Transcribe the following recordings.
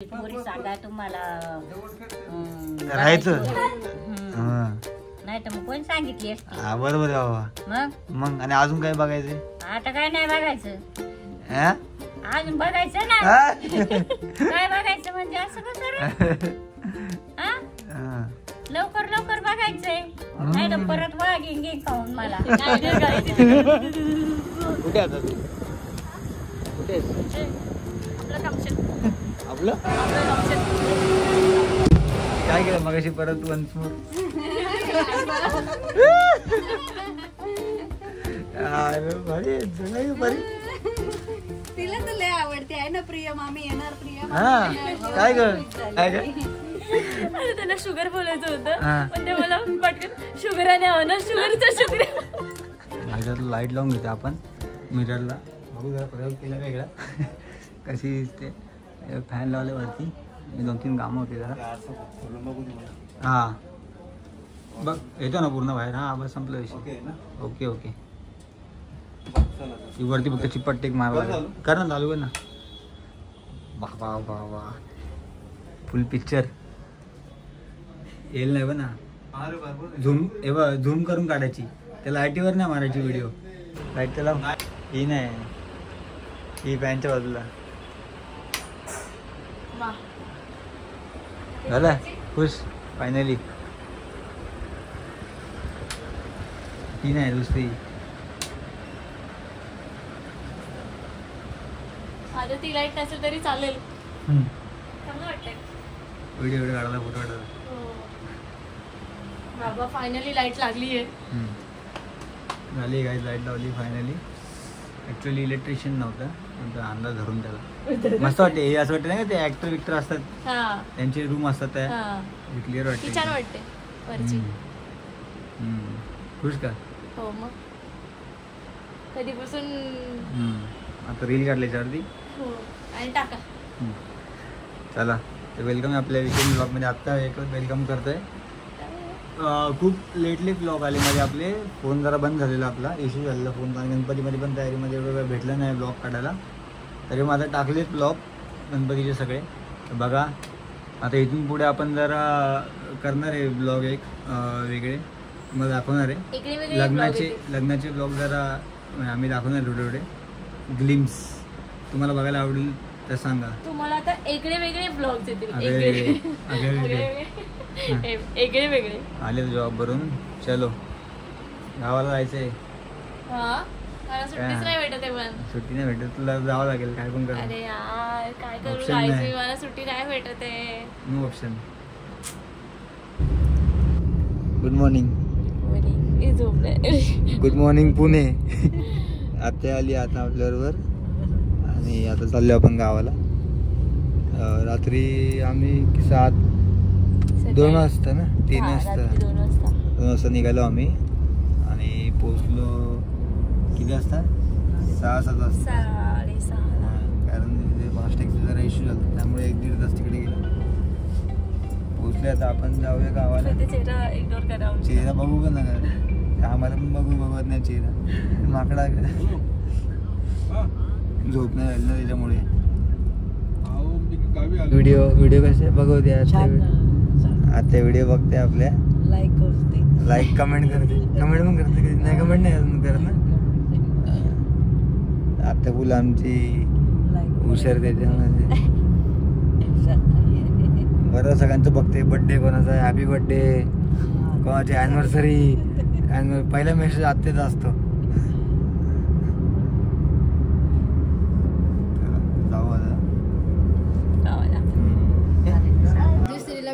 पोरी सांगा तुम्हाला राहायचं नाही तर मग कोण सांगितली असती. बरोबर आहे बाबा. मग आणि अजून काय बघायचं? आता काय नाही बघायचं, अजून बघायचं ना. काय बघायचं म्हणजे असं कसं लवकर लवकर बघायचंय, नाही तर परत वागेन घे खाऊन मला. कुठे आता तू? कुठे आपलं काय केलं मगाशी परत वन्स मोर? तिला तर लय आवडते आहे ना प्रिया मामी येणार. प्रिया काय ग काय ग? अरे त्यांना शुगर बोलायचं होतं पण ते मला पटकन शुगराने हवं ना, शुगरचा शुगर. माझ्यात लाईट लावून घेतो आपण मिररला. बघू जरा प्रयोग केला वेगळा कशी दिसते. फॅन लावले वरती, 2-3 कामं होते जरा. हां बघ येतो ना पूर्ण बाहेर. हां बस संपलं विषय. Okay okay. वरती फक्त चिपट टेक मारला कर ना, चालू कर ना. वा वा वा वा फुल पिक्चर येईल नाही बघ ना. झूम झूम करून काढायची, त्याला आयटीवर नाही मारायची व्हिडिओ. लाईट त्याला ही नाही, ही पॅनच्या बाजूला. झालं खुश फायनली. ती नाही दुसरी. आता ती लाईट नसेल तरी चालेल. चांगलं वाटतंय व्हिडिओ काढायला, फोटो काढायला. बाबा फायनली लाईट लागली आहे. झाली काय, लाईट लावली फायनली. ऍक्च्युअली इलेक्ट्रिशियन नव्हता पण अंदाज धरून त्याला मस्त वाटते. हे असं वाटतं नाही का, ते ऍक्टर विक्टर असतात त्यांचे रूम असतात त्या, क्लिअर वाटते, छान वाटते वरची. खुश का? हो मग कधीपासून आता रील काढली याच्यावरती. हो आणि टाका. चला तर वेलकम आपल्या विकेंड ब्लॉगमध्ये. आत्ता एक वेलकम करतोय. खूप लेटली ब्लॉग आले माझे आपले. फोन जरा बंद झालेला, आपला इश्यू झालेला फोन. आणि गणपतीमध्ये पण तयारीमध्ये एवढं भेटलं नाही ब्लॉग काढायला, तरी माझा टाकलेच ब्लॉग गणपतीचे सगळे. तर बघा आता इथून पुढे आपण जरा करणार आहे ब्लॉग एक वेगळे, मला दाखवणार आहे. लग्नाचे ब्लॉग जरा आम्ही दाखवणार थोडे थोडे ग्लिम्स. तुम्हाला बघायला आवडेल तर सांगा. तुम्हाला आता वेगळे वेगळे ब्लॉग्स येतील. वेगळे आले जॉब भरून. चलो गावाला जायचंय. मला सुट्टीच नाही भेटत आहे. पण सुट्टी नाही भेटत, तुला जावं लागेल काय पण करा. अरे यार काय करू, जायचं मला सुट्टी नाही भेटत आहे. No option. Good morning. Good morning Pune. आत्या आली आता आपल्याबरोबर आणि आता चाललो आपण गावाला. रात्री आम्ही 2 वाजता ना 3 वाजता 2 वाजता निघालो आम्ही आणि पोचलो किती वाजता? 6-7 वाजता. कारण फास्टॅगचा जरा इश्यू झाला त्यामुळे 1-1.5 तास तिकडे गेलो. पोचले आता आपण जाऊया गावाला. चेहरा बघू का ना, आम्हाला पण बघत नाही चेहरा. माकडा झोप नाही राहिली ना त्याच्यामुळे. व्हिडिओ कसे बघवते आता व्हिडिओ बघते आपल्या. लाईक कमेंट करते. कमेंट पण करते, नाही कमेंट नाही करत ना. आता फुलं आमची हुशार त्याच्यामध्ये. बरं सगळ्यांचं बघते. बड्डे कोणाचा आहे, हॅपी बड्डे, कोणाची ॲनिव्हर्सरी. पहिला मेसेज आत्याचा असतो.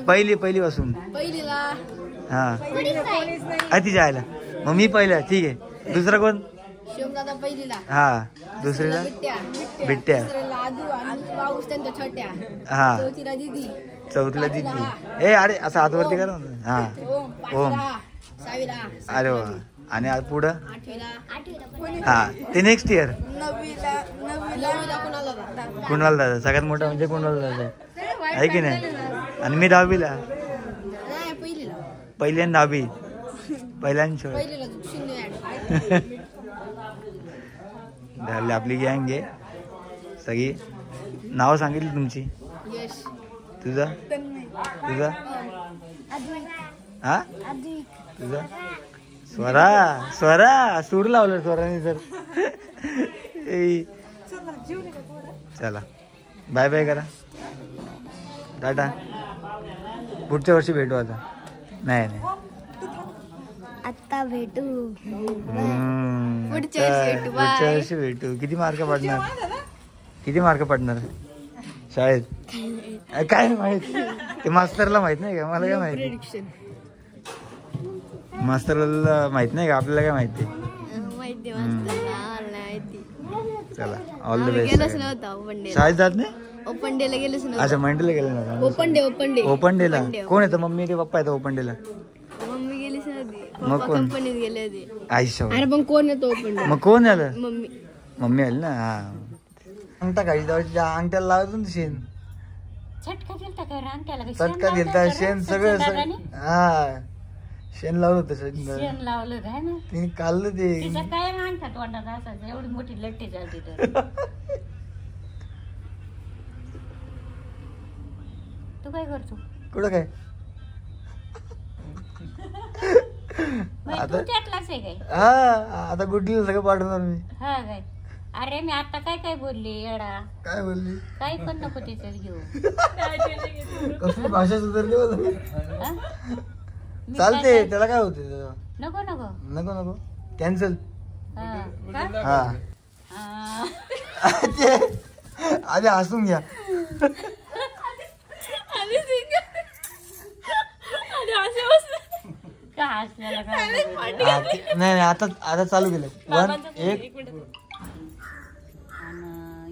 पहिली पासून हा तिच्या आयला. मग मी पहिला ठीक आहे. दुसरा कोण? हा दुसरीला बिट्ट्या. हा चौथीला दिदी. अरे असं हातवरती करा. हा ओम. अरे वा. आणि पुढं हा ते नेक्स्ट इयर कुणाल दादा. सगळ्यात मोठा म्हणजे कुणाल दादा आहे की नाही. आणि मी 10वीला. पहिली आणि 10वी पहिल्यांच्या आपली गँग आहे सगळी. नाव सांगितली तुमची? तुझा तुझा हा तुझा स्वरा स्वरा सूर लावलं स्वराने सर. चला बाय बाय करा टाटा. पुढच्या वर्षी भेटू आता. नाही नाही आता भेटू पुढच्या वर्षी भेटू. किती मार्क पडणार शाळेत काय माहित. ते मास्तरला माहित नाही का. मला काय माहिती. मास्तरला माहित नाही का. आपल्याला काय माहिती. चला ऑल द बेस्ट. शाळेत जात नाही. ओपन डे ला गेलोच नव्हतं. अच्छा मंडेला गेलं नव्हतं. ओपन डेला कोण येतं. मम्मी ते पप्पा येतं ओपन डेला. मम्मी गेलीच नव्हती. मग कोण. कंपनीत गेले होते. आयुष्य. अरे पण कोण येतो ओपन डे. मग कोण आलं. मम्मी. मम्मी आली ना. हा अंगठा काढी अंगठ्याला लावतो ना शेण. झटका दिलता काय अंगठ्याला. चटका दिलता शेण सगळं हा शेण लावलं होतं. शेण लावलं काय ना. तिने काढलं ते. तिचं काय अंगठ्यात तोंडात असायचं. एवढी मोठी लट्टी झाली तर. तू काय करतो. कुठं काय तू त्यातलाच आहे काय. हा आता गुड्डीला सगळं पाठवणार मी. हा काय. अरे मी आता काय काय बोलली येडा. काय बोलली. काही पण नको त्याच्यात घेऊ. कसली भाषा सुधारली बघ. चालते त्याला काय होते. नको नको नको नको कॅन्सल. हा आधी हसून घ्या. नाही आता आता चालू केलं. 1 1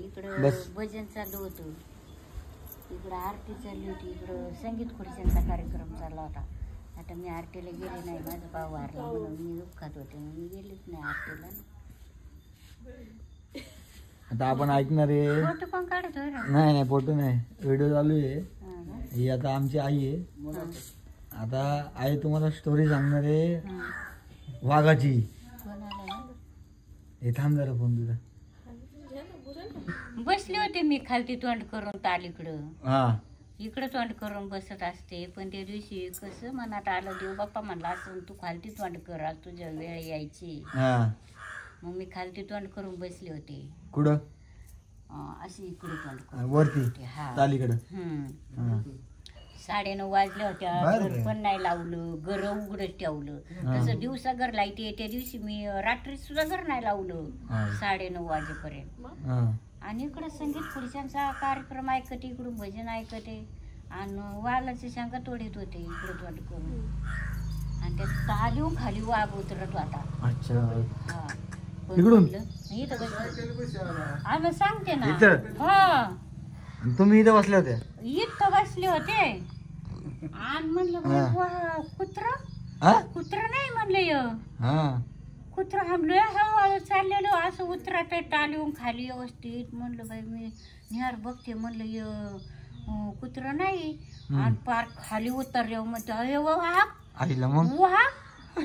इकडं भजन चालू होतं. इकडं आरती चालली होती. इकडं संगीत खुर्च्यांचा कार्यक्रम चालला होता. आता मी आरतीला गेले नाही. माझा भाऊ वारला म्हणून मी दुःखात होते. मी गेलीच नाही आरतीला. आता आपण ऐकणार आहे. फोटो पण काढतोय ना. नाही नाही फोटो नाही व्हिडिओ चालू आहे. ही आता आमची आई आहे. आता आई तुम्हाला स्टोरी सांगणार आहे वाघाची. हे थांब जरा फोन तुझा. बसले होते मी खालती तोंड करून तालीकडं. हा इकडं तोंड करून बसत असते. पण त्या दिवशी कसं मनात आलं देव बाप्पा म्हणला असं तू खालती तोंड कर आज तुझ्या वेळ यायची. मग मी खालती तोंड करून बसले होते. कुठं अशी इकडे तोंड करून वरती तालीकडं. 9:30 वाजल्या होत्या. घर पण नाही लावलं. घर उघडच ठेवलं. तसं दिवसा घर लाईते. त्या दिवशी मी रात्री सुद्धा घर नाही लावलं 9:30 वाजेपर्यंत. आणि इकडं संगीत खुर्च्यांचा कार्यक्रम ऐकते. इकडून भजन ऐकते. आणि वालाचे शांगा तोडीत होते इकडं तोंड करून. आणि त्या तालीहून खाली वाघ उतरत होता. हा इकडून आम्ही सांगते ना. हा तुम्ही इथं बसले होते. इथं बसले होते. आणि म्हणलं कुत्रा नाही म्हणलं. कुत्रा हमलो हळूहळू चाललेलो असं उतरत टालीहून खाली व्यवस्थित. म्हणलं बाई मी निहार बघते. म्हणलं कुत्रा नाही. आणि पार खाली उतरले. म्हणते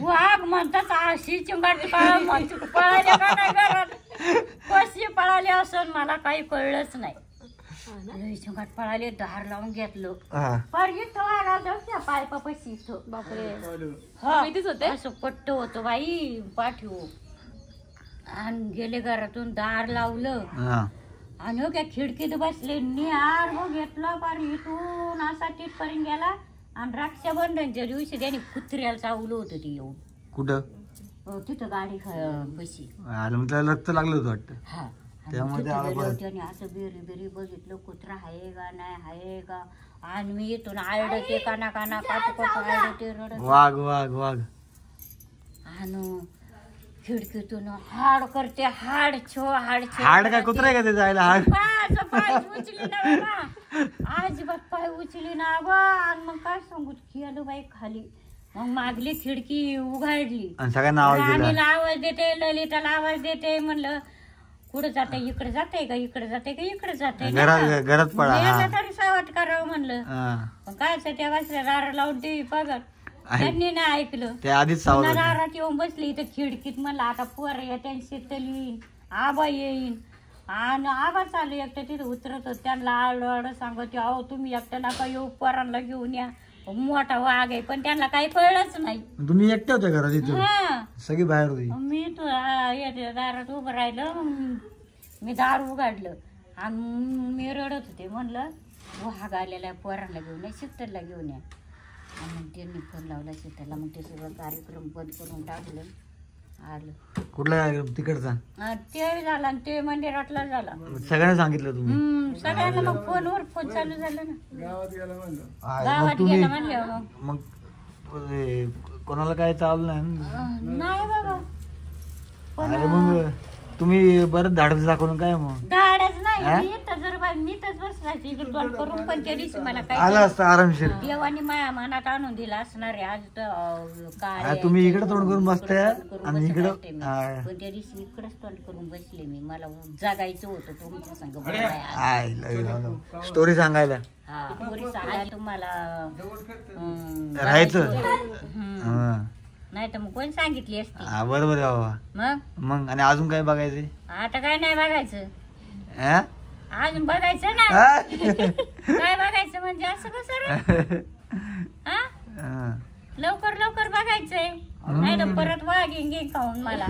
वाघ म्हणतात अशी चिंगाटी पळाले का नाही घरात. कशी पळाली असं मला काही कळलंच नाही. चिंगाट पळाले. धार लावून घेतलं. पार इथं पायपाशी इथं. बापरे असं पट्ट होतं बाई पाठीव. आणि गेले घरातून दार लावलं. आणि हो क्या खिडकीत बसले. निहार हो घेतला पार इथून असा तिथपर्यंत गेला. आणि रक्षाबंधनच्या दिवशी त्याने कुत्र्याला चावलं होतं ते येऊन. कुठं तिथं गाडी बशी. रक्त लागलं होतं वाटतं. हा त्यामध्ये त्याने असं बेरी बेरी बघितलं कुत्रा आहे का नाही आहे का. आणि मी येतो आरडते काना काना काटू आरडते रडत. वाघ वाघ वाघ. आणि खिडकीतून हाड करते. हाड काय कुत्रा आहे का ते जायला. पाय उचली ना बाबा. अजिबात पाय उचली ना बा. आणि मग काय सांगू गेलो बाई खाली. मग मागली खिडकी उघडली. सगळ्यांना आवाज देते. ललिताला आवाज देते. म्हणलं कुठं जाते. इकडे जाते का इकडे जाते का इकडे जाते. घरात पडा तरी सावध करावं म्हणलं. पण काय त्या वाजल्या दारा लावून टीव्ही बघत. त्यांनी नाही ऐकलं. ते आधीच दारात येऊन बसली. इथं खिडकीत म्हणलं आता पोर येते शीतल येईन आबा येईन. आणि आवाज चालू एकटं तिथे उतरत होत त्यांना आड सांगत अहो तुम्ही एकट्या नका येऊ पोरांना घेऊन या मोठा वाघ आहे पण त्यांना काही कळलंच नाही. तुम्ही एकट्या होत्या घरात इथे हा सगळी बाहेर होती. मी दारात उभं राहिलं मी दार उघडलं आणि मी रडत होते म्हणलं वाघ आलेला पोरांना घेऊन या शीतलला घेऊन या. आणि मग त्यांनी फोन लावला शीतलला मग ते सगळं कार्यक्रम बंद करून टाकलं आलं. कुठला तिकडचा ते झाला आणि ते मंदिरातला झाला. सगळ्यांना सांगितलं तुम्ही? सगळ्यांना मग फोनवर फोन चालू झालं ना. गावात मग गेला म्हणलं मग कोणाला काय चाललं नाही बाबा. अरे मग तुम्ही बरं धाडस दाखवून काय मग गाड्याच नाही मी तर बसलायची इकडे तोंड करून पण त्या दिवशी मला आला असतं आरामशीर. देवाने माया मनात आणून दिला असणार आहे आज तर काय तुम्ही इकडे तोंड करून बसताय आणि इकडं पण त्या दिवशी इकडेच तोंड करून बसले मी. मला जागायचं होतं तुमच्या संग स्टोरी सांगायला तुम्हाला राहायचं नाही तर मग कोण सांगितली असती. बरोबर आहे बाबा. मग आणि अजून काय बघायचंय? आता काय नाही बघायचं अजून बघायचं ना. काय बघायचं म्हणजे असं कसं लवकर लवकर बघायचंय नाही तर परत वाघीन घे खाऊन मला.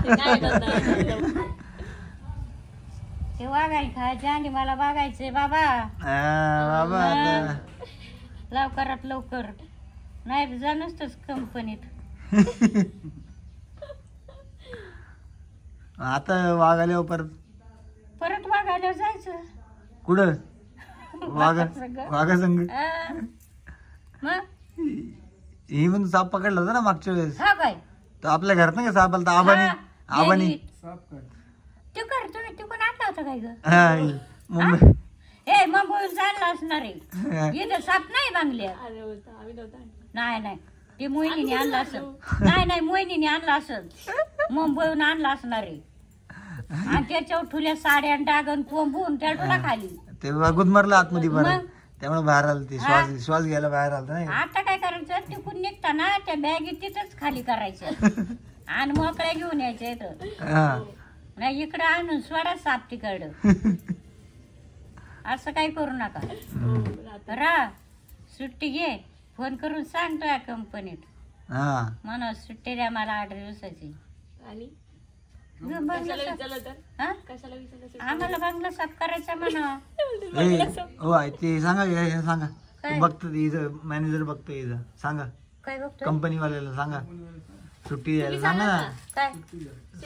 ते वाघाई खायचे आणि मला बघायचंय बाबा. लवकरात लवकर नाही जा नसतंच कंपनीत. आता वाघ आल्यावर परत वाघ आल्यावर जायचं कुठं? वाघा संग मग ही पण साप पकडला होता ना मागच्या वेळेस. हा काय तर आपल्या घरात नाही का साप आला आबानी तू करतो तू पण आणला होता काय ग? मुंबई हे मुंबईहून जायला असणार आहे. इथं साप नाही बांगल्या. नाही नाही ते मोहिनीने आणला असेल. नाही मोहिनीने आणला असेल मुंबईहून आणला असणार आहे. आणि त्याच्यावर ठुल्या साड्या डागन कोंबून त्या ठुला खाली ते गुदमरलं आतमध्ये बरं त्यामुळे बाहेर आलं ते श्वास घ्यायला बाहेर आलं नाही. आता काय करायचं तिकून निघताना त्या बॅगेत तिथंच खाली करायचं आणि मोकळ्या घेऊन यायच्या इथं. नाही इकडं आणून स्वरा साप तिकडं. असं काही करू नका. सुट्टी घे फोन करून सांगतोय कंपनीत म्हणा सुट्टी द्या मला 8 दिवसाची. आम्हाला बंगला साफ करायचा म्हणा. ते सांगा बघतो मॅनेजर बघतो इथं सांगा काय बघतो कंपनी वाल्याला सांगा सुट्टी द्यायला सांगा ना. काय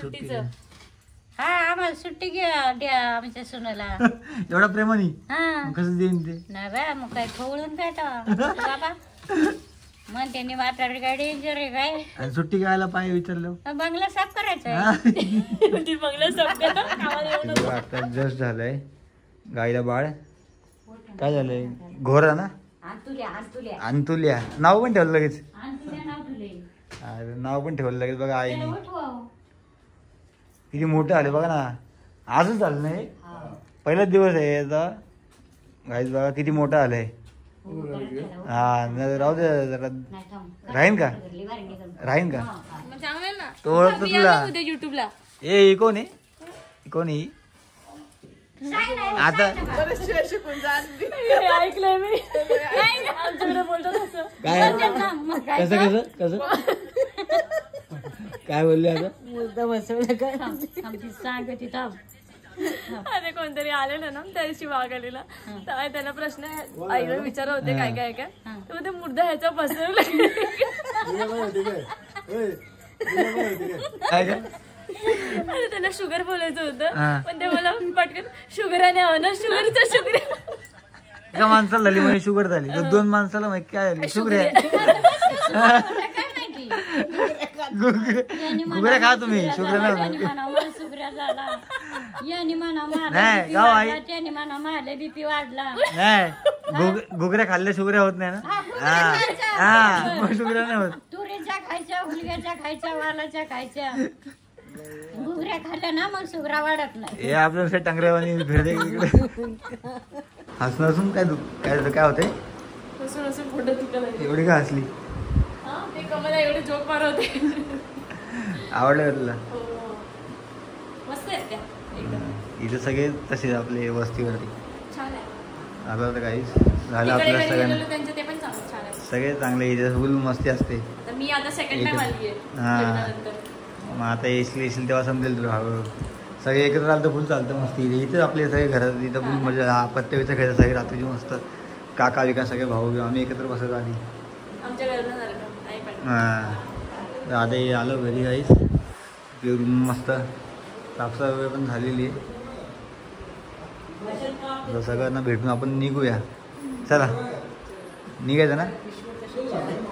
सुट्टी हा आम्हाला सुट्टी द्या आमच्या सुनाला. एवढा प्रेमाने कसं देईन ते? नाही बा मग काय खवळून काय बाबा मग त्यांनी म्हातारी गाडी डेंजर आहे काय. सुट्टी घ्यायला पाहिजे विचारलं बंगला साफ करायचा. आता जस्ट झालंय गाईला बाळ काय झालंय घोरा ना अंतुल्या नाव पण ठेवलं लगेच. अरे नाव पण ठेवलं लगेच बघा आईने. किती मोठं आले बघा ना. आजच झालं नाही पहिलाच दिवस आहे याचा. गाईच बघा किती मोठं आलंय. राहू दे जरा राहीन का तो ओळखतो तुला युट्यूबला. ए कोण आहे कोण आहे आता ऐकलंय मी आमच्याकडे बोलतो काय कसं काय बोलले आता अरे कोणतरी आलेलं ना त्या दिवशी वाघ आलेला तेव्हा त्याला प्रश्न आईला विचारत होते काय काय काय तर ते मुर्दा ह्याचा बसवलं. अरे त्याला शुगर बोलायचं होतं पण ते मला पटकन शुगराने हवं ना शुगरचा शुगर. एका माणसाला झाली म्हणजे शुगर झाली 2 माणसाला माहिती काय झाली शुगर आहे. गुगऱ्या खा तुम्ही शुगर नाही बीपी वाढला नाही घुगऱ्या खाल्ल्या शुगऱ्या होत नाही ना. शुगऱ्या नाही होत. तुरीच्या खायच्या हुलग्याच्या खायच्या वालाच्या खायच्या घुगऱ्या खाल्ल्या ना मग शुगरा वाढत नाही. हे आपल्या टंगऱ्यावानी भेटते इकडे हसून हसून काय काय होते एवढी का हसली एवढे जोक मारवते. आवडलं तुला मस्त आहे त्या इथे सगळे तसेच आपले वस्तीवरती छान आहे. आता तर काहीच झालं आपल्या सगळ्यांना त्यांचं ते पण छान आहे. सगळे चांगले इथे फुल मस्ती असते. आता मी आता सेकंड टाइम आली आहे हा. लग्नानंतर. मग आता येशील तेव्हा समजेल तुला हळूहळू. सगळे एकत्र आलं तर फुल चालतं मस्ती इथे आपले सगळे घरात इथं फुल मजा पत्त्याचा खेळायचं सगळे रात्रीची मस्त काका विका सगळे भाऊ बिऊ आम्ही एकत्र बसत आधी. आमच्या लग्नासारखं नाही पण. हां आता हे आलो घरी काहीच रूम मस्त साफसफाई वगैरे पण झालेली आहे. सगळ्यांना भेटून आपण निघूया. चला निघायचं ना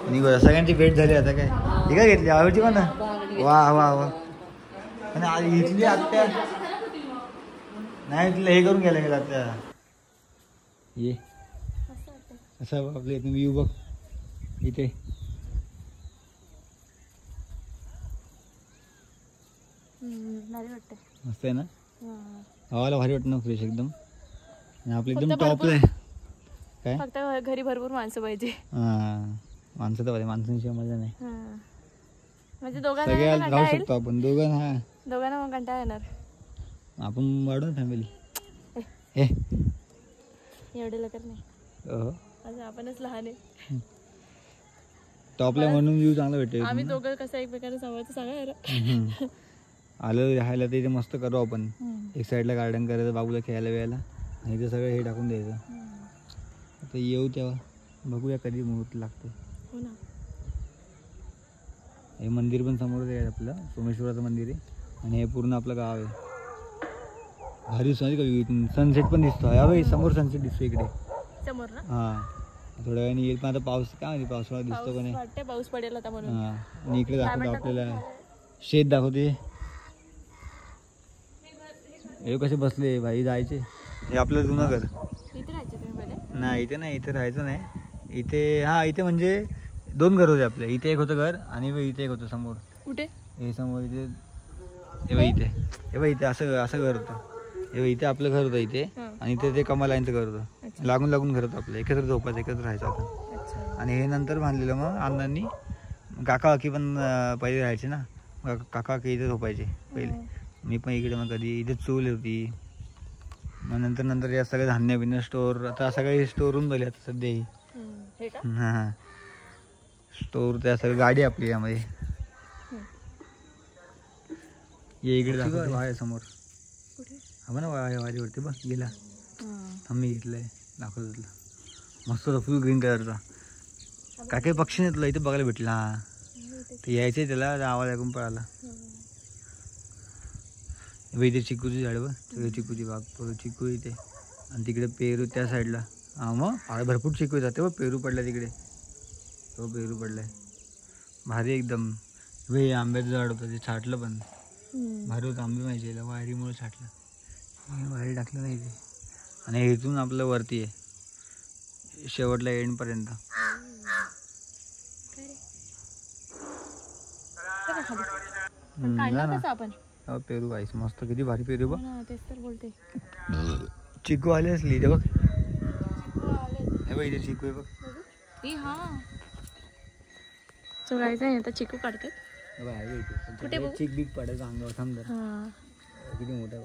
निघूया. सगळ्यांची भेट झाली आता काय ठीक आहे घेतली आवडची पण ना. वा वा वा. आणि इथली आत्या नाही तिला हे करून गेल्या आत्या ये असं आपले व्ह्यू बघ इथे. मस्त आहे ना हवाला भारी वाटतं ना फ्रेश एकदम. आणि आपलं एकदम टॉपला आहे काय. फक्त घरी भरपूर माणसं पाहिजे. हां माणसं तर पाहिजे माणसांशिवाय मजा नाही. म्हणजे सगळे दोघांना राहू शकतो आपण दोघांना मग कंटाळा येणार. आपण वाढू ना फॅमिली. एवढे लवकर नाही आपणच लहान आहे. टॉपला म्हणून व्ह्यू चांगला भेटेल. आम्ही दोघं कसं एकमेकांना सांभाळतो सांगा. आलं राहायला तर इथे मस्त करू आपण. एक साईडला गार्डन करायचं बाबूला खेळायला वेळायला आणि इथे सगळं हे टाकून द्यायचं. आता येऊ तेव्हा बघूया कधी मुहूर्त लागतो. हो ना. हे मंदिर पण समोरच आहे आपलं सोमेश्वराचं मंदिर आहे. आणि हे पूर्ण आपलं गाव आहे. भारी सनसेट पण दिसतो. हा समोर सनसेट दिसतो इकडे समोर ना. हां थोड्या वेळाने येईल पण आता पाऊस काय माहिती पावसाळा दिसतो का नाही. वाटते पाऊस पडेल आता म्हणून. हां आणि इकडे दाखवतो आपल्याला शेत दाखवते. हे कसे बसले भाई जायचे. हे आपलं जुनं घर. इथे राहायचे तुम्ही पहिले. नाही इथे नाही इथे राहायचं नाही. इथे हां इथे म्हणजे 2 घर होते आपले. इथे एक होतं घर आणि इथे एक होतं समोर. कुठे हे समोर इथे हे बघ इथे असं घर होतं. हे इथे आपलं घर होतं इथे आणि इथे ते कमलाईंचं घर होतं. लागून लागून घर होतं आपलं. एकत्र झोपायचं एकत्र राहायचं आपण. आणि हे नंतर बांधलेलं मग अण्णांनी. काका काकी पण पहिले राहायचे ना. काका काकी इथे झोपायचे पहिले. मी पण इकडे मग कधी इथे चूल होती. मग नंतर या सगळं धान्य बिन्य स्टोर आता सगळे स्टोर होऊन झाले आता सध्या ही. हां स्टोर त्या सगळं गाडी आपली यामध्ये. ये इकडे दाखवतो आहे समोर. हा ना वारीवरती बघ गेला आम्ही घेतलंय दाखवतो तुला. मस्त फुल ग्रीन कलरचा. काय काही पक्षी नाही तुला इथे बघायला भेटला. हां ते यायचे त्याला आवाज ऐकून पळाला. इथे चिकूची झाड बघ सगळे चिकूची बाग चिकू इथे. आणि तिकडे पेरू त्या साईडला. हां मग भरपूर चिकू जाते बघ. पेरू पडला तिकडे तो पेरू पडलाय भारी एकदम. वे आंब्याचं झाड होतं ते छाटलं पण भारी होतं. आंबे माहिती वायरीमुळे छाटलं. वायरी टाकलं नाही ते. आणि इथून आपलं वरती आहे शेवटला एंडपर्यंत. पेरू पाहिजे मस्त किती भारी पेरू बघ. तेच तर बोलते. चिकू आले असली इथे बघ. हे बघ इथे चिकू आहे बघ. जायचं आहे आता चिकू काढतात. कुठे चिक बीक पडायचं अंगावर समजा. किती मोठा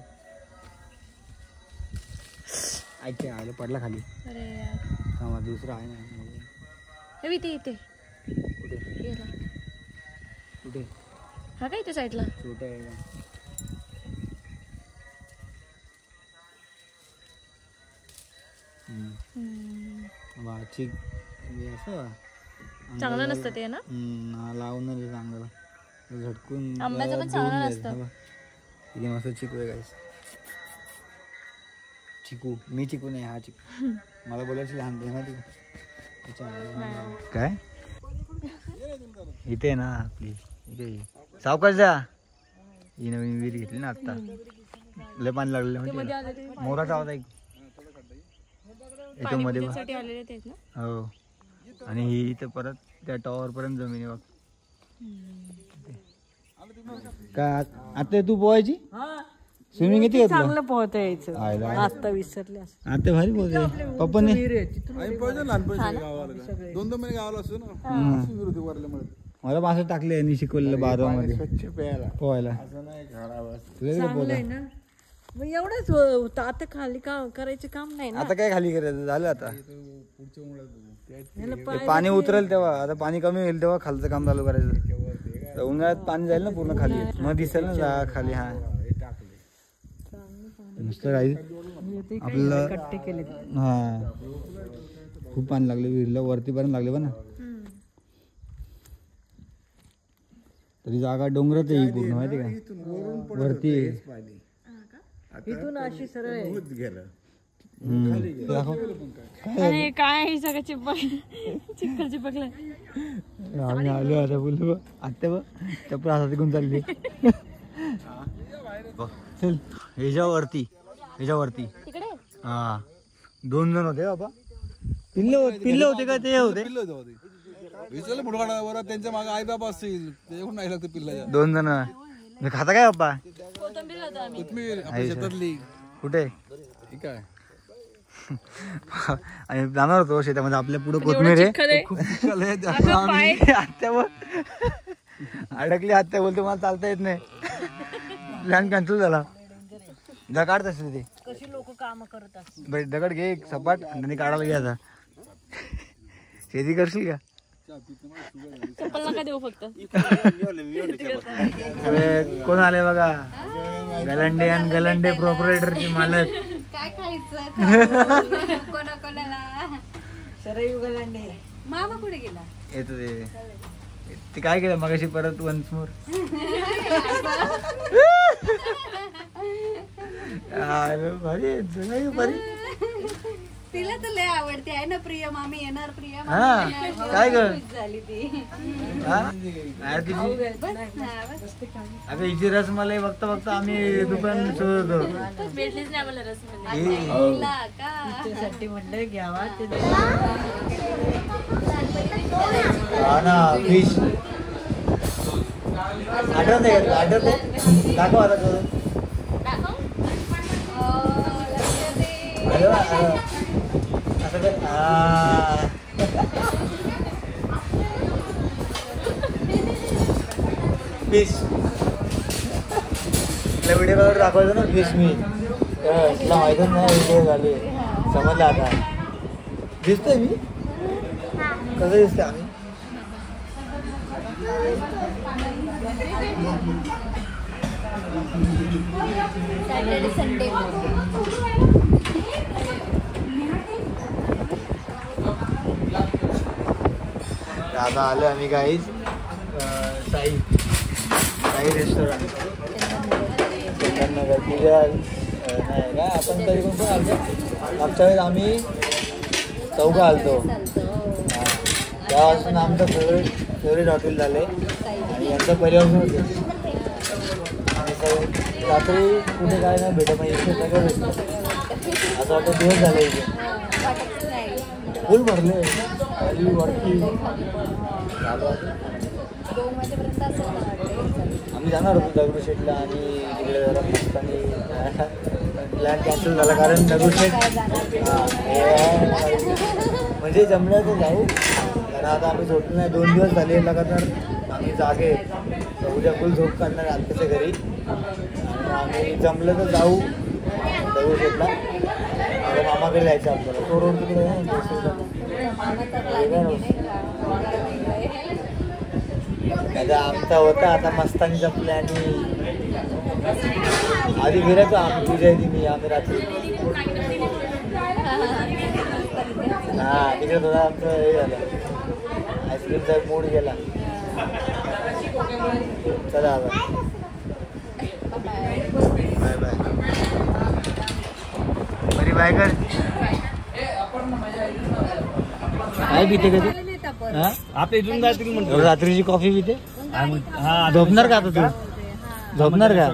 ऐकते आयला पडला खाली. अरे यार दुसरा आहे ना इथे इथे कुठे गेला. कुठे हा काय इथे साईडला छोटा आहे का. चिक असं चांगलं नसतं ते ना. लावून चांगलं झटकून आंब्याचं पण चांगलं नसतं. किती मस्त चिकू आहे गाईस. चिकू मी चिकू नाही हा चिकू. मला बोलायची लहानपणी माहिती काय इथे ना आपली इथे सावकाश जा. ही नवीन विहीर घेतली ना आत्ता. लय पाणी लागलेलं म्हणजे मोराचा आवाज ऐक याच्या मध्ये हो. आणि ही इथे परत त्या टॉवर पर्यंत जमीन आहे बघ. काय आता तू पोहायची स्विमिंग येते चांगलं पोहता यायचं. आता विसरले आता भारी पोहते पप्पाने. मला मासे टाकले यांनी शिकवलेलं 12 मध्ये पोहायला. मग एवढंच होतं, आता खाली काम करायचं काम नाही ना. आता काय खाली करायचं, झालं आता ते पाणी उतरेल तेव्हा, आता पाणी कमी होईल तेव्हा खालचं काम चालू करायचं. उन्हाळ्यात पाणी जाईल ना पूर्ण खाली, मग दिसेल ना जा खाली. हा नुसतं काही आपल्याला हा खूप पाणी लागले विहिरीला, वरती पर्यंत लागले पण ना. तरी जागा डोंगरात आहे पूर्ण, माहिती का वरती. इथून अशी सरळ काय काय हे सगळं चिखल चिपकलं. आम्ही आलो आता बोललो आत्ता बघ चप्पल हातात घेऊन चालली. चल ह्याच्यावरती तिकडे हा 2 जण होते बाबा. पिल्ले होते का ते होते त्यांच्या मागे आई बाबा असतील, ते येऊन नाही लागतं पिल्ला. 2 जण. खाता काय बाप्पा? कोथिंबीर होतं आम्ही. कोथमीर आपल्या शेतातली. कुठे? ठीक आहे. आणि जाणार होतो शेतामध्ये, आपल्या पुढे कोथमीर आहे. आत्या अडकली, आत्या बोलतो मला चालता येत नाही, प्लॅन कॅन्सल झाला. दगड तसले ते कशी लोक काम करत असतात. दगड घे एक सपाट आणि त्यांनी काढायला घ्यायचा. शेती करशील का? चप्पल नका देऊ फक्त. अरे कोण आले बघा, गलंडे आणि गलंडे प्रोपरायटरचे मालक. काय खायचं कोणाकोणाला? शरयू गलांडे. मामा कुठे गेला? येतो ते काय केलं मगाशी परत वन्स मोर. भारी. तिला तर लय आवडते आहे ना प्रिया मामी येणार. प्रिया हा काय ग झाली ती. अगं हिची रसमलाई बघता बघता आम्ही दुकान शोधतो. भेटलीच नाही आम्हाला रसमलाई. का म्हटलं घ्यावा. हा ना फिश आठवत दाखव आता करून. असं कर. फिश व्हिडिओ कॉल दाखवायचं ना फिश. मी तुला माहितच नाही व्हिडिओ झाली, समजलं आता. दिसतोय मी कसं दिसतंय? आम्ही सॅटर्डे संडे आता आलो आम्ही गाईज साई रेस्टॉरंट चंदननगर. तुझ्या नाही का आपण तरी कोण आलतो मागच्या वेळेस आम्ही 4 आलतो. त्यापासून आमचं फेवरेट हॉटेल झालं आहे आणि यांचं पहिल्यापासून होते. रात्री कुठे काय नाही भेटत, मग इथे सगळं भेटतं. असं वाटतं दिवस झालं इथे फुल भरले वरती. आम्ही जाणार होतो दगडूशेठला आणि तिकडे जरा मस्तानी प्लॅन कॅन्सल झाला कारण दगडूशेठ म्हणजे जमलं तर जाऊ. कारण आता आम्ही झोपलो नाही, 2 दिवस झाले लगातार आम्ही जागे. उद्या फुल झोप काढणार आत्याच्या घरी. आणि आम्ही जमलं तर जाऊ दगडूशेठला. आता मामाकडे जायचं आपल्याला. तो रोड तिकडे आमचा होता आता मस्तानीचा प्लॅन. आधी फिरायचो आम्ही, तुझ्या मी आम्ही रात्री. हा तिकडे थोडा आमचं हे झालं, आईस्क्रीमचा मूड गेला. चला आता बाय बाय. बरी बाय कर. काय पिते कधी? आपल्या इथून जातील म्हणतो. रात्रीची कॉफी पिते. झोपणार का आता तू? झोपणार का?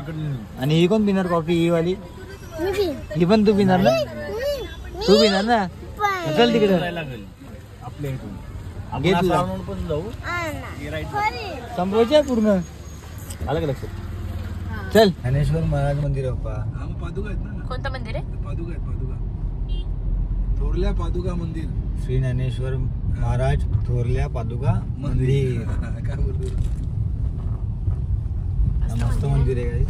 आणि ही कोण पिणार कॉफी? ही वाली ही पण तू पिणार ना? तू पिणार ना? चल तिकडे आपल्या इथून घेतला पण जाऊ. संपवायचं पूर्ण. आलं का लक्षात? चल. ज्ञानेश्वर महाराज मंदिर आहे बाप्पा. पादुका आहेत ना. कोणतं मंदिर आहे? पादुका आहेत, पादुका. थोरल्या पादुका मंदिर. श्री ज्ञानेश्वर महाराज थोरल्या पादुका मंदिर. काय बोलतो? मस्त मंदिर आहे.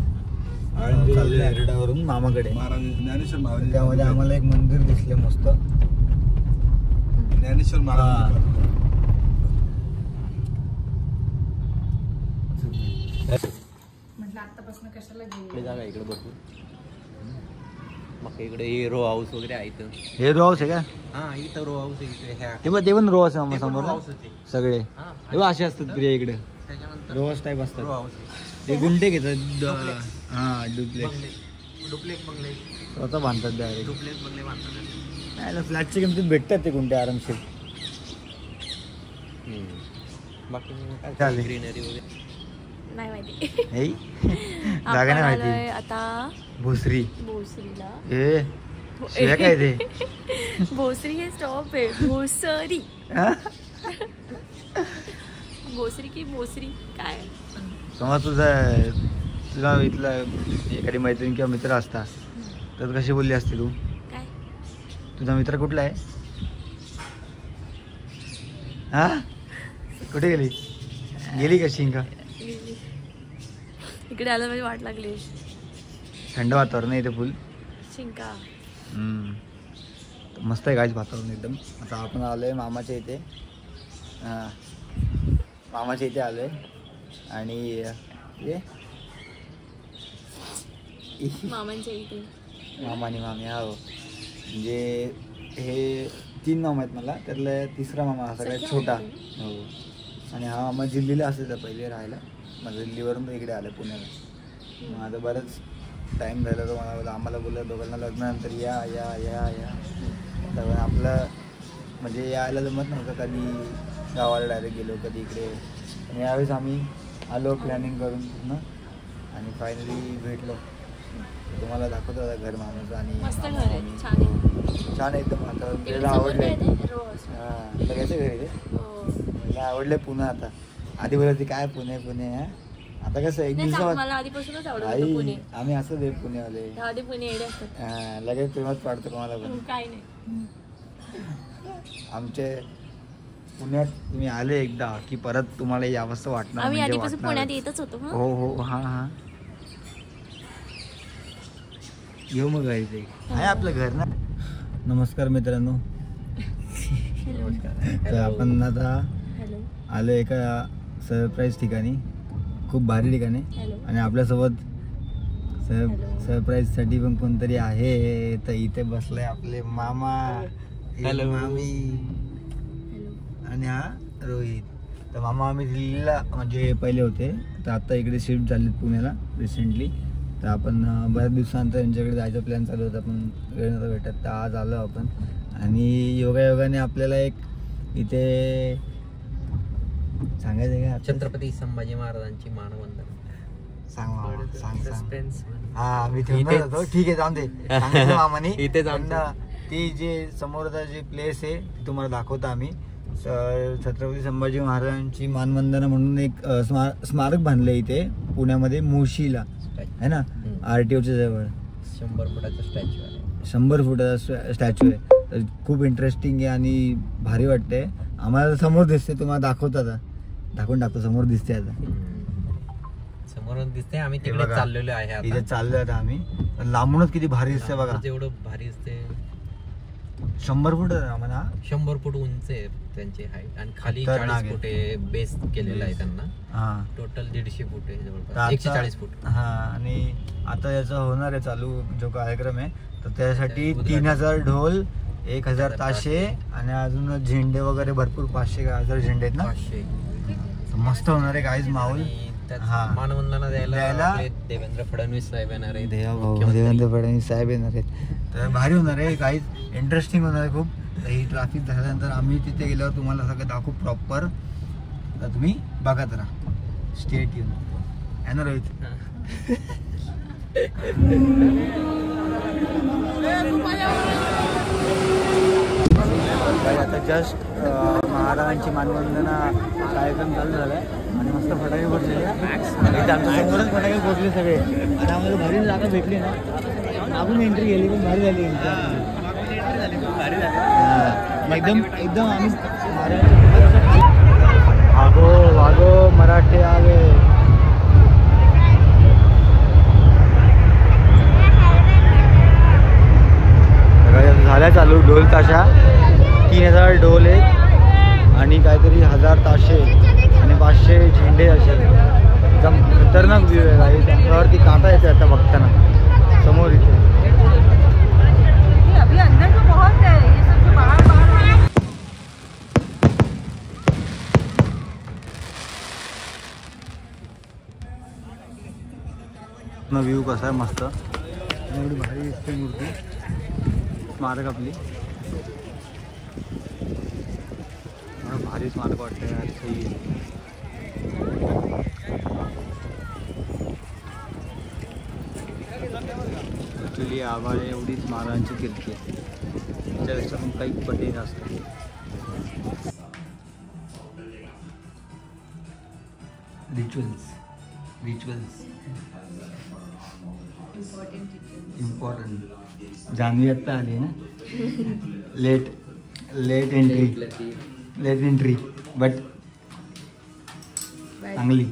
चाललोय एरडावरून मामाकडे. महाराज ज्ञानेश्वर महाराज, त्यामध्ये आम्हाला एक मंदिर दिसले मस्त, ज्ञानेश्वर महाराज. म्हटलं आतापासून कशाला घेऊ. हे जागा इकडे भरपूर, मग इकडे हे रो हाऊस वगैरे आहे इथं. हे रो हाऊस आहे का? हा इथं रो हाऊस आहे इकडे. ह्या ते पण रो हाऊस आहे समोर रो ना हाऊस होते. सगळे. हा, हे बघ असे असतात प्रिय इकडे त्याच्यानंतर रो हाऊस टाईप असतात. रो हाऊस आहे. ते गुंठे घेतात. हा डुप्लेक्स बंगले, डुप्लेक्स बंगले, स्वतः बांधतात डायरेक्ट. डुप्लेक्स बंगले बांधतात. फ्लॅटच्या किमतीत भेटतात ते गुंठे आरामशीर. बाकी चालेल. ग्रीनरी वगैरे नाही माहिती. हे जागा आपण नाही आलोय माहिती. आता भोसरी. भोसरीला. हे शिव्या काय ते? भोसरी हे स्टॉप आहे. भोसरी, हा? भोसरी की भोसरी काय? समज तुझा इथला एखादी मैत्रीण किंवा मित्र असता तर कशी बोलली असते तू? काय तुझा मित्र कुठला आहे? हा कुठे गेली कशी का? इकडे आलं म्हणजे वाट लागली. थंड वातावरण आहे इथे फुल. शिंका. मस्त आहे गाईच वातावरण एकदम. आता आपण आलो आहे मामाच्या इथे. हां मामाच्या इथे आलो आहे आणि ये मामांच्या इथे मामा आणि मामी. हो म्हणजे हे 3 मामा आहेत मला, त्यातला तिसरा मामा हा सगळ्यात छोटा. हो आणि हा मामा दिल्लीला असायचा पहिले राहायला. मग दिल्लीवरून इकडे आलं पुण्याला. मग आता बरंच टाईम झाला तो मला आम्हाला बोलला दोघांना लग्नानंतर या या या या. तर आपलं म्हणजे यायला जमत नव्हतं. कधी गावाला डायरेक्ट गेलो, कधी इकडे. आणि यावेळेस आम्ही आलो प्लॅनिंग करून पूर्ण आणि फायनली भेटलो. तुम्हाला दाखवतो आता घर मामाचं. आणि मस्त घर आहे, छान आहे. छान एकदम. आता तिकडे मला समोर आवडलं काय आहे. ते? रोज. हां सगळ्याचं घरी ते हो. मला आवडलं पुणे. आता आधी बोलत होती काय पुणे पुणे. हा आता कसं एक नाही, दिवसात मला आधीपासूनच आवडत होतं आई पुणे. आम्ही असं दे पुणेवाले. आधी पुणे येडे असतात. हां लगेच प्रेमात पाडतो कोणाला पण. काय नाही. आमचे पुण्यात तुम्ही आले एकदा की परत तुम्हाला यावंसं वाटणार. आम्ही म्हणजे आधीपासून वाटणार. पुण्यात येतच होतो. हं. हो हो हां हां येऊ मग इथे आहे आपलं घर ना. नमस्कार मित्रांनो. तर आपण आता हॅलो आलो एका सरप्राईज ठिकाणी, खूप भारी ठिकाणी. हॅलो. आणि आपल्यासोबत हॅलो. सरप्राईजसाठी पण कोणतरी आहे. तर इथे बसलाय आपले मामा, हॅलो. मामी हॅलो. आणि हा रोहित. तर मामा आम्ही दिल्लीला म्हणजे पहिले होते, तर आता इकडे शिफ्ट झालेत पुण्याला रिसेंटली. तर आपण बऱ्याच दिवसानंतर यांच्याकडे जायचा प्लॅन चालू होता पण वेळ नव्हता भेटत. तर आज आलो आपण. आणि योगायोगाने आपल्याला एक इथे सांगायचं का छत्रपती संभाजी महाराजांची मानवंदना. सांग मामा सांग सांग. सस्पेन्स. हा मी ठेवणार होतो. ठीक आहे जाऊन दे. सांगितलं मामाने. इथेच आमचं. पण ती जे समोरचा जे प्लेस आहे ती तुम्हाला दाखवतो आम्ही. छत्रपती संभाजी महाराजांची मानवंदना म्हणून एक स्मारक बांधलं इथे पुण्यामध्ये मुळशीला आहे ना, RTOच्या जवळ. 100 फुटाचा स्टॅच्यू आहे. 100 फुटाचा स्टॅच्यू आहे. तर खूप इंटरेस्टिंग आहे आणि भारी वाटतंय. आम्हाला समोर दिसते, तुम्हाला दाखवतो आता. दाखवून टाकतो. समोर दिसते आता. समोरच दिसते. आम्ही हे तिकडे बघा, चाललेलो आहे आता. इथे चाललोय आता आम्ही. लांबूनच किती भारी दिसते बघा. जेवढं भारी दिसते. 100 फूट आहे आम्हाला. 100 फूट उंच आहे त्यांची हाईट आणि खाली खतरनाक 40 आहे. फूट आहे. बेस केलेला आहे त्यांना. हा टोटल 150 फूट आहे तर जवळपास. आता- 140 फूट. हा आणि आता याचा होणार आहे चालू जो कार्यक्रम आहे. तर त्यासाठी उद्घाटन. 3000 ढोल, 1000 ताशे आणि अजून झेंडे वगैरे भरपूर 500 का 1000 झेंडे आहेत ना. 500. तर मस्त होणार आहे गाईज माहोल. आणि त्यात हा. मानवंदना द्यायला द्यायला आपले देवेंद्र फडणवीस साहेब येणार आहेत. देवेंद्र फडणवीस साहेब येणार आहेत. तर भारी होणार आहे गाईज. इंटरेस्टिंग होणार आहे खूप. तर ही ट्रॅफिक झाल्यानंतर आम्ही तिथे गेल्यावर तुम्हाला सगळं दाखवू प्रॉपर. तर तुम्ही बघत राहा. स्टेट येऊन आहे ना रोहित. आता जस्ट महाराजांची मानवंदना कार्यक्रम चालू झाला आहे आणि मस्त फटाके फोडलेले. आमच्या समोरच फटाके फोडले सगळे आणि आम्हाला भारी जागा भेटली ना. आपण एंट्री गेली पण भारी झाली एंट्री. एकदम एकदम आम्ही वागो वागो मराठे आगे. 3000 ढोल आहेत आणि काहीतरी 1000 ताशे आणि 500 झेंडे असे. एकदम खतरनाक व्ह्यू आहे गाईज. अंगावरती काटा येते आता बघताना समोर इथे. अभी अंदर तो बहुत है, ये सब जो बाहर व्ह्यू कसा आहे मस्त. एवढी भारी दिसते मूर्ती. स्मारक आपली भारी स्मारक वाटतं यार. सही ॲक्च्युली आभाळे एवढी स्मारकांची कीर्ती आहे, त्याच्यापेक्षा पण काही पटे जास्त. Rituals important. जान्हवी आत्ता आली ना. लेट एंट्री बट चांगली.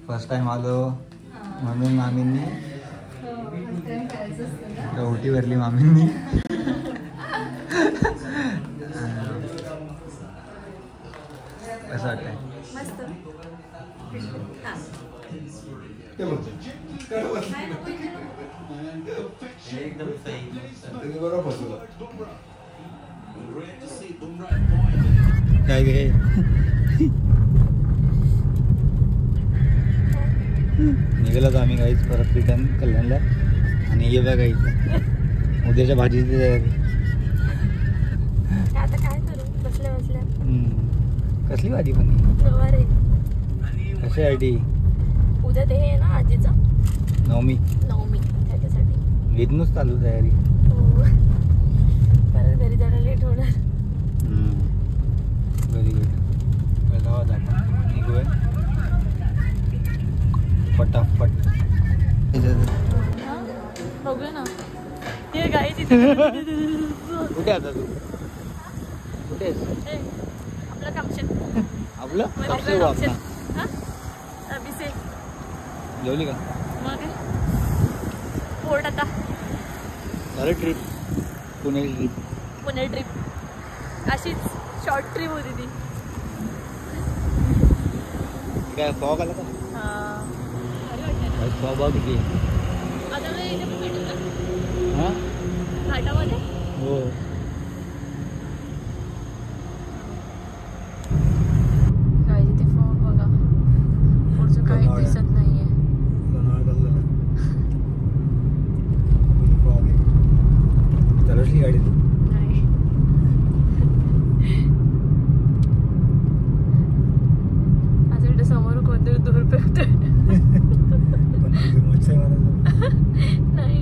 फर्स्ट टाइम आलो म्हणून मामींनी ओटी भरली मामींनी. कसं वाटतंय? काय गे निघालो आम्ही काहीच परत रिटर्न कल्याणला. आणि ये बघा इथं उद्याच्या भाजीची तयारी. आता काय करू बसल्या बसल्या. कसली भाजी पण कशासाठी? उद्या ते आहे ना आजीचा नवमी त्याच्यासाठी इथूनच चालू तयारी. परत घरी जायला लेट होणार. Very good. निघूया पटापट. बघूया ना ते गाई तिथे. कुठे आता तू? कुठे आपलं कामशेत. आपलं जेवली का? मग पोर्ट आता झालं ट्रिप. पुणे ट्रिप अशीच शॉर्ट ट्रिप होती ती. काय फॉग आला का? फॉग बघ किती. आता इथे भेटू का हां घाटामध्ये? हो. काय तिथे फॉग बघा. पुढचं काही दिसत नाहीये. चालवली गाडी तू? नाही. असं इथे समोर कोणतरी दूर पेटतोय. नाही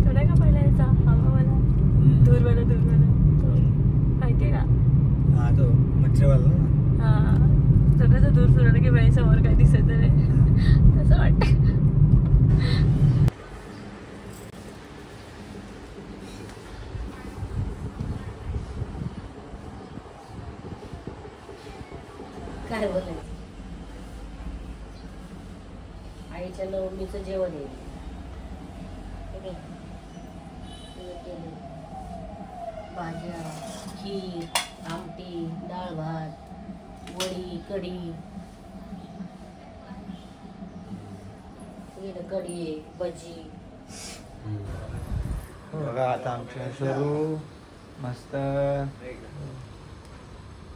थोडा का पहिला यायचा हवावाला दूरवाला माहितीये का? हा तो मच्छरवाला ना. हा थोडंसं दूर फिरवलं की बाई समोर काही दिसत नाही असं वाटतं. काय बोलायचं? आईच्या नवमीचं जेवण आहे. भाज्या, खीर, आमटी, डाळ भात, वडी, कढी, कढी, भजी. बघा आता आमच्या सुरू मस्त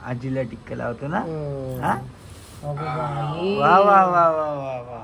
आजीला टिक्का लावतो ना. हा वा वा वा वा वा वा.